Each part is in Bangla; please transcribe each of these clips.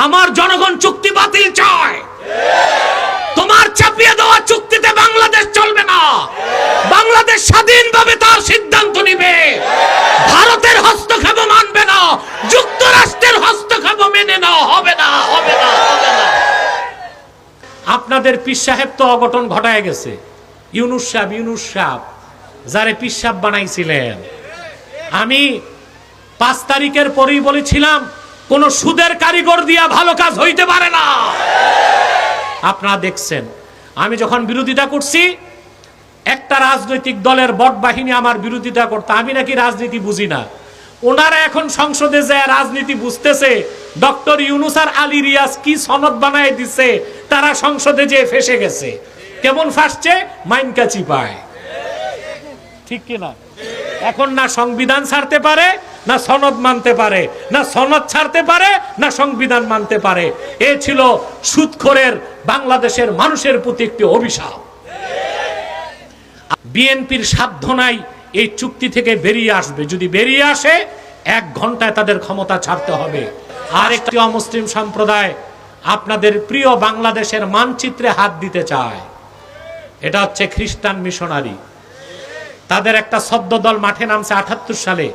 আমার জনগণ চুক্তি বাতিল চায়। তোমার চাপিয়ে দেওয়া চুক্তিতে বাংলাদেশ চলবে না। বাংলাদেশ স্বাধীনভাবে তার সিদ্ধান্ত নিবে। ভারতের হস্তক্ষেপ মানবে না, যুক্তরাষ্ট্রের হস্তক্ষেপ মেনে নেওয়া হবে না, হবে না, হবে না। আপনাদের পীর সাহেব তো অঘটন ঘটায় গেছে। ইউনুস সাহেব যারে পীর সাহেব বানাইছিলেন, আমি 5 তারিখের পরেই বলেছিলাম কোন সুদের কারিগর দিয়া ভালো কাজ হইতে পারে না। আপনারা দেখছেন, আমি যখন বিরোধিতা করছি, একটা রাজনৈতিক দলের বট বাহিনী আমার বিরোধিতা করতে, আমি নাকি রাজনীতি বুঝি না। ওনারা এখন সংসদে যায় রাজনীতি বুঝতেছে। ডক্টর ইউনুস আর আলী রিয়াজ কি সনদ বানায় দিছে, তারা সংসদে যে ফেসে গেছে। কেমন ফাঁসছে? মাইনকা চিপায়, ঠিক কিনা? এখন না সংবিধান ছাড়তে পারে, না সনদ মানতে পারে, না সনদ ছাড়তে পারে, না সংবিধান মানতে পারে। এ ছিল সুদখোরের বাংলাদেশের মানুষের প্রতি একটি অভিশাপ। বিএনপির সাধ্য নাই এই চুক্তি থেকে বেরিয়ে আসবে। যদি বেরিয়ে আসে, 1 ঘন্টায় তাদের ক্ষমতা ছাড়তে হবে। আর একটি অমুসলিম সম্প্রদায় আপনাদের প্রিয় বাংলাদেশের মানচিত্রে হাত দিতে চায়। এটা হচ্ছে খ্রিস্টান মিশনারি। তাদের একটা সদ্য দল মাঠে নামছে 78 সালে।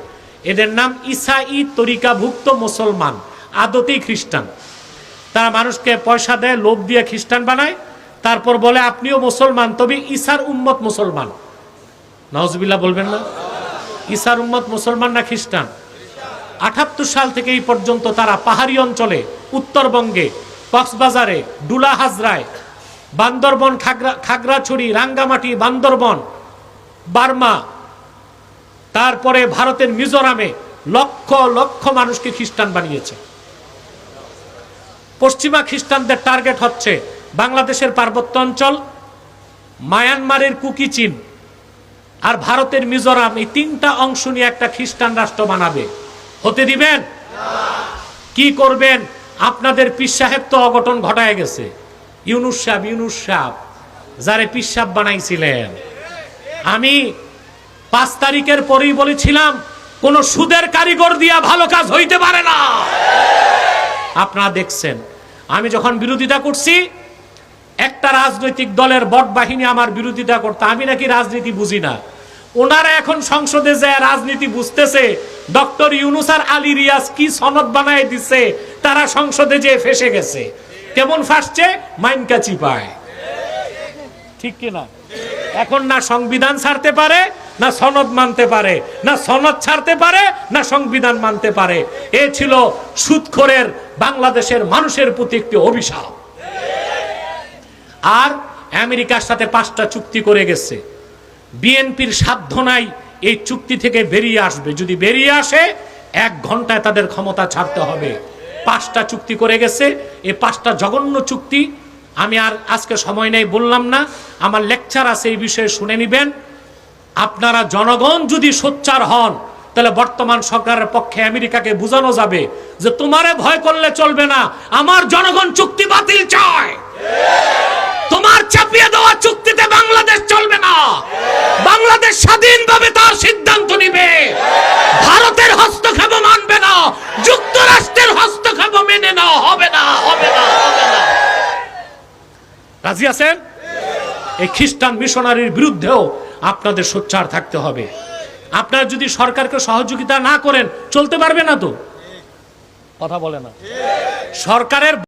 এদের নাম ইসাই তরিকাভুক্ত মুসলমান, আদতেই খ্রিস্টান। তারা মানুষকে পয়সা দেয়, লোভ দিয়ে খ্রিস্টান বানায়, তারপর বলে আপনিও মুসলমান, তবে ঈসার উম্মত মুসলমান। নাউজুবিল্লাহ বলবেন না? ঈসার উম্মত মুসলমান না খ্রিস্টান? 78 সাল থেকে এই পর্যন্ত তারা পাহাড়ি অঞ্চলে, উত্তরবঙ্গে, কক্সবাজারে, ডুলা হাজরায়, বান্দরবন, খাগড়াছড়ি, রাঙ্গামাটি, বান্দরবন, বার্মা, তারপরে ভারতের মিজোরামে লক্ষ লক্ষ মানুষকে খ্রিস্টান বানিয়েছে। পশ্চিমা খ্রিস্টানদের টার্গেট হচ্ছে বাংলাদেশের পার্বত্য অঞ্চল, মায়ানমারের কুকি চীন আর ভারতের মিজোরাম। এই 3টা অংশ নিয়ে একটা খ্রিস্টান রাষ্ট্র বানাবে। হতে দিবেন? কি করবেন? আপনাদের পীর সাহেব তো অঘটন ঘটায় গেছে। ইউনুস সাহেব যারে পীর সাহেব বানাইছিলেন, আমি 5 তারিখের পরেই বলেছিলাম কোন সুদের কারিগর দিয়া ভালো কাজ হইতে পারে না। আপনারা দেখছেন, আমি যখন বিরোধিতা করছি, একটা রাজনৈতিক দলের বট বাহিনী আমার বিরোধিতা করতে, আমি নাকি রাজনীতি বুঝি না। ওনারা এখন সংসদে যায় রাজনীতি বুঝতেছে। ডক্টর ইউনুস আর আলী রিয়াজ কি সনদ বানায় দিছে, তারা সংসদে যে ফেসে গেছে। কেমন ফাঁসছে? মাইনকা চিপায়, ঠিক কিনা? এখন না সংবিধান ছাড়তে পারে, না সনদ মানতে পারে, না সনদ ছাড়তে পারে, না সংবিধান মানতে পারে। এ ছিল সুদখোরের বাংলাদেশের মানুষের প্রতি একটি অভিশাপ। আর আমেরিকার সাথে 5টা চুক্তি করে গেছে। বিএনপির সাধ্য নাই এই চুক্তি থেকে বেরিয়ে আসবে। যদি বেরিয়ে আসে, 1 ঘন্টায় তাদের ক্ষমতা ছাড়তে হবে। 5টা চুক্তি করে গেছে। এই 5টা জঘন্য চুক্তি আমি আর আজকে সময় নেই, বললাম না। আমার লেকচার আছে এই বিষয়ে, শুনে নিবেন। আপনারা জনগণ যদি সোচ্চার হন, তাহলে বর্তমান সরকারের পক্ষে আমেরিকাকে বোঝানো যাবে যে তোমারে ভয় করলে চলবে না। আমার জনগণ চুক্তি বাতিল চায়। তোমার চাপিয়ে দেওয়া চুক্তিতে বাংলাদেশ চলবে না। বাংলাদেশ স্বাধীনভাবে তার সিদ্ধান্ত নিবে। ভারতের হস্তক্ষেপ মানবে না, যুক্তরাষ্ট্রের হস্তক্ষেপ মেনে নেওয়া হবে না, হবে না, হবে না। রাজি আছেন? এই খ্রিস্টান মিশনারির বিরুদ্ধেও আপনাদের সোচ্চার থাকতে হবে। আপনারা যদি সরকারকে সহযোগিতা না করেন, চলতে পারবে না তো। কথা বলে না সরকারের